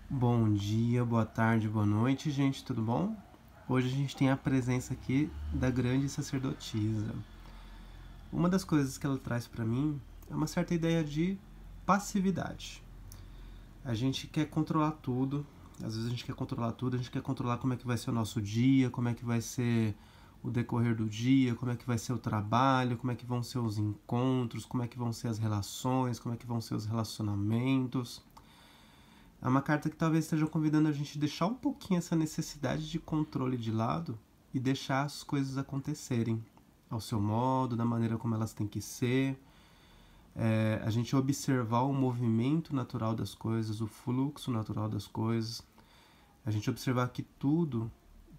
Bom dia, boa tarde, boa noite, gente, tudo bom? Hoje a gente tem a presença aqui da grande sacerdotisa. Uma das coisas que ela traz para mim é uma certa ideia de passividade. A gente quer controlar tudo, às vezes a gente quer controlar tudo, a gente quer controlar como é que vai ser o nosso dia, como é que vai ser o decorrer do dia, como é que vai ser o trabalho, como é que vão ser os encontros, como é que vão ser as relações, como é que vão ser os relacionamentos. É uma carta que talvez esteja convidando a gente a deixar um pouquinho essa necessidade de controle de lado e deixar as coisas acontecerem ao seu modo, da maneira como elas têm que ser. A gente observar o movimento natural das coisas, o fluxo natural das coisas. A gente observar que tudo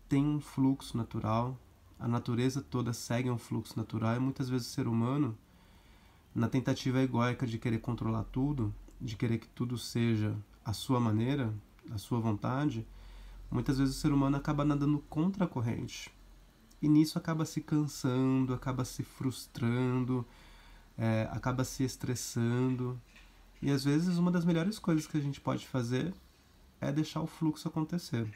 tem um fluxo natural, a natureza toda segue um fluxo natural e muitas vezes o ser humano, na tentativa egóica de querer controlar tudo, de querer que tudo seja a sua maneira, a sua vontade, muitas vezes o ser humano acaba nadando contra a corrente. E nisso acaba se cansando, acaba se frustrando, acaba se estressando. E às vezes uma das melhores coisas que a gente pode fazer é deixar o fluxo acontecer.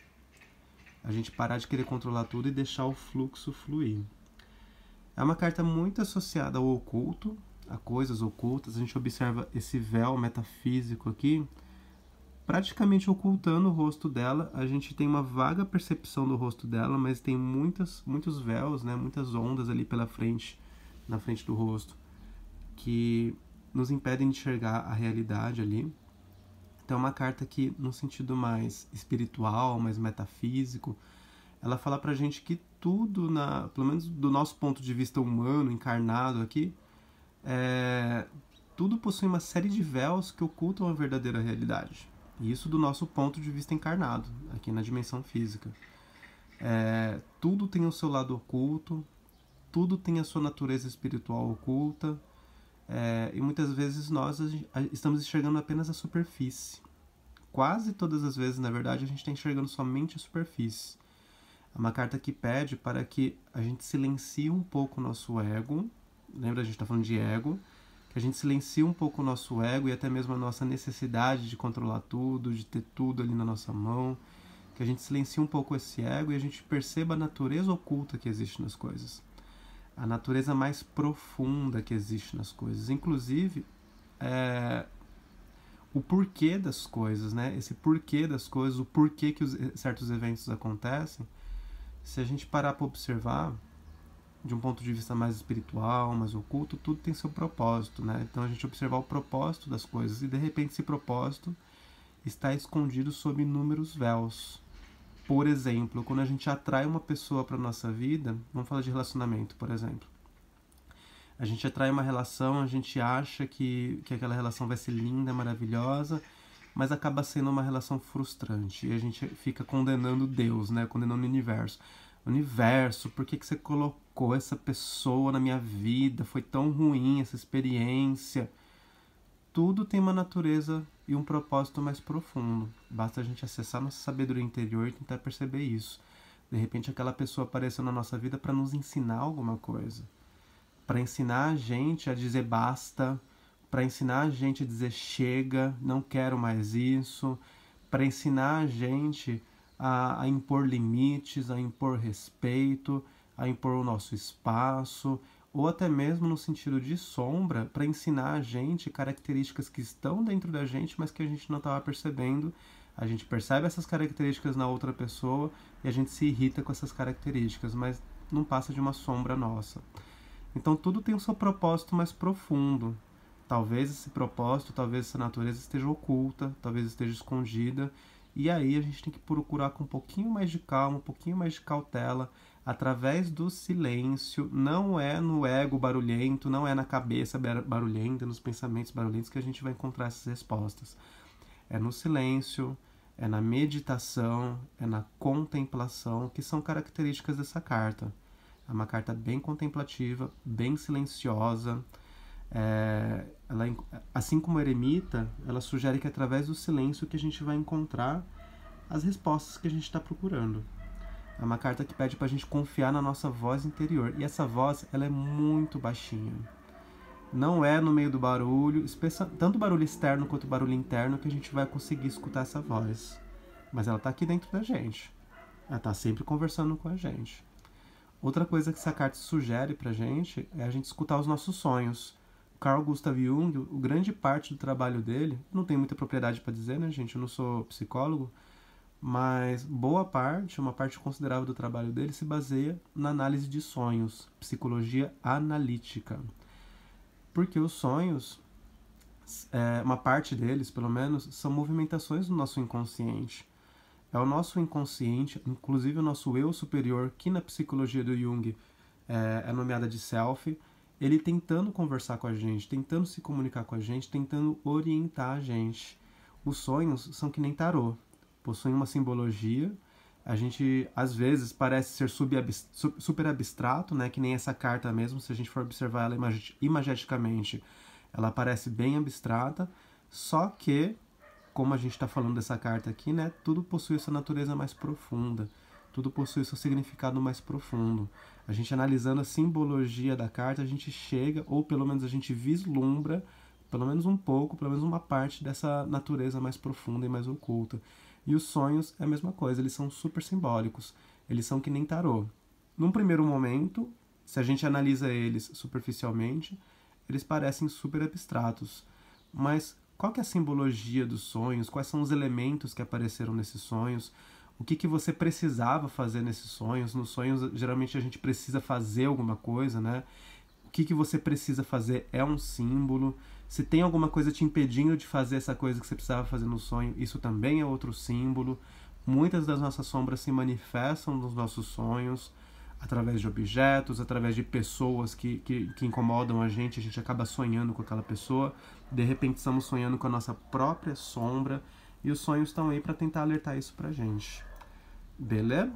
A gente parar de querer controlar tudo e deixar o fluxo fluir. É uma carta muito associada ao oculto, a coisas ocultas. A gente observa esse véu metafísico aqui, praticamente ocultando o rosto dela. A gente tem uma vaga percepção do rosto dela, mas tem muitos véus, né, muitas ondas ali pela frente, na frente do rosto, que nos impedem de enxergar a realidade ali. Então é uma carta que, num sentido mais espiritual, mais metafísico, ela fala pra gente que tudo, pelo menos do nosso ponto de vista humano, encarnado aqui, tudo possui uma série de véus que ocultam a verdadeira realidade. E isso do nosso ponto de vista encarnado, aqui na dimensão física. Tudo tem o seu lado oculto, tudo tem a sua natureza espiritual oculta, e muitas vezes nós estamos enxergando apenas a superfície. Quase todas as vezes, na verdade, a gente está enxergando somente a superfície. É uma carta que pede para que a gente silencie um pouco o nosso ego. Lembra, a gente está falando de ego. Que a gente silencie um pouco o nosso ego e até mesmo a nossa necessidade de controlar tudo, de ter tudo ali na nossa mão. Que a gente silencie um pouco esse ego e a gente perceba a natureza oculta que existe nas coisas. A natureza mais profunda que existe nas coisas. Inclusive, o porquê das coisas, né? Esse porquê das coisas, o porquê que certos eventos acontecem. Se a gente parar para observar, de um ponto de vista mais espiritual, mais oculto, tudo tem seu propósito, né? Então a gente observar o propósito das coisas e de repente esse propósito está escondido sob inúmeros véus. Por exemplo, quando a gente atrai uma pessoa para nossa vida, vamos falar de relacionamento, por exemplo. A gente atrai uma relação, a gente acha que aquela relação vai ser linda, maravilhosa, mas acaba sendo uma relação frustrante. E a gente fica condenando Deus, né? Condenando o universo. Universo, por que você colocou essa pessoa na minha vida? Foi tão ruim essa experiência. Tudo tem uma natureza e um propósito mais profundo. Basta a gente acessar nossa sabedoria interior e tentar perceber isso. De repente aquela pessoa apareceu na nossa vida para nos ensinar alguma coisa. Para ensinar a gente a dizer basta, para ensinar a gente a dizer chega, não quero mais isso, para ensinar a gente a impor limites, a impor respeito, a impor o nosso espaço, ou até mesmo no sentido de sombra, para ensinar a gente características que estão dentro da gente, mas que a gente não estava percebendo. A gente percebe essas características na outra pessoa e a gente se irrita com essas características, mas não passa de uma sombra nossa. Então tudo tem o seu propósito mais profundo. Talvez esse propósito, talvez essa natureza esteja oculta, talvez esteja escondida. E aí a gente tem que procurar com um pouquinho mais de calma, um pouquinho mais de cautela, através do silêncio. Não é no ego barulhento, não é na cabeça barulhenta, nos pensamentos barulhentos que a gente vai encontrar essas respostas. É no silêncio, é na meditação, é na contemplação, que são características dessa carta. É uma carta bem contemplativa, bem silenciosa. Ela, assim como a eremita, ela sugere que é através do silêncio que a gente vai encontrar as respostas que a gente está procurando. É uma carta que pede para a gente confiar na nossa voz interior. E essa voz, ela é muito baixinha. Não é no meio do barulho, tanto barulho externo quanto barulho interno, que a gente vai conseguir escutar essa voz. Mas ela está aqui dentro da gente. Ela está sempre conversando com a gente. Outra coisa que essa carta sugere pra gente é a gente escutar os nossos sonhos. Carl Gustav Jung, o grande parte do trabalho dele, não tem muita propriedade para dizer, né, gente? Eu não sou psicólogo, mas boa parte, uma parte considerável do trabalho dele se baseia na análise de sonhos, psicologia analítica. Porque os sonhos, uma parte deles, pelo menos, são movimentações do nosso inconsciente. É o nosso inconsciente, inclusive o nosso eu superior, que na psicologia do Jung é nomeada de self, ele tentando conversar com a gente, tentando se comunicar com a gente, tentando orientar a gente. Os sonhos são que nem tarô, possuem uma simbologia. A gente, às vezes, parece ser super abstrato, né? Que nem essa carta mesmo, se a gente for observar ela imageticamente, ela parece bem abstrata, só que, como a gente está falando dessa carta aqui, né? Tudo possui essa natureza mais profunda, tudo possui seu significado mais profundo. A gente analisando a simbologia da carta, a gente chega, ou pelo menos a gente vislumbra, pelo menos um pouco, pelo menos uma parte dessa natureza mais profunda e mais oculta. E os sonhos é a mesma coisa, eles são super simbólicos, eles são que nem tarô. Num primeiro momento, se a gente analisa eles superficialmente, eles parecem super abstratos. Mas qual que é a simbologia dos sonhos? Quais são os elementos que apareceram nesses sonhos? O que você precisava fazer nesses sonhos? Nos sonhos, geralmente, a gente precisa fazer alguma coisa, né? O que você precisa fazer é um símbolo. Se tem alguma coisa te impedindo de fazer essa coisa que você precisava fazer no sonho, isso também é outro símbolo. Muitas das nossas sombras se manifestam nos nossos sonhos, através de objetos, através de pessoas que incomodam a gente acaba sonhando com aquela pessoa. De repente estamos sonhando com a nossa própria sombra, e os sonhos estão aí para tentar alertar isso pra gente. Beleza?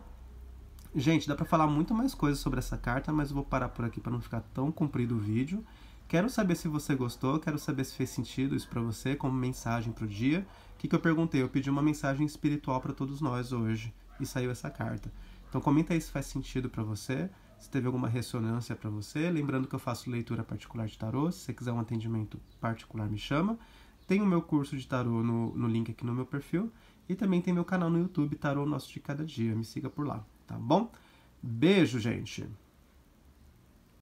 Gente, dá pra falar muito mais coisas sobre essa carta, mas eu vou parar por aqui para não ficar tão comprido o vídeo. Quero saber se você gostou, quero saber se fez sentido isso pra você, como mensagem pro dia. O que eu perguntei? Eu pedi uma mensagem espiritual para todos nós hoje, e saiu essa carta. Então comenta aí se faz sentido pra você, se teve alguma ressonância pra você. Lembrando que eu faço leitura particular de tarô, se você quiser um atendimento particular me chama. Tem o meu curso de tarô no link aqui no meu perfil. E também tem meu canal no YouTube, Tarô Nosso de Cada Dia. Me siga por lá, tá bom? Beijo, gente!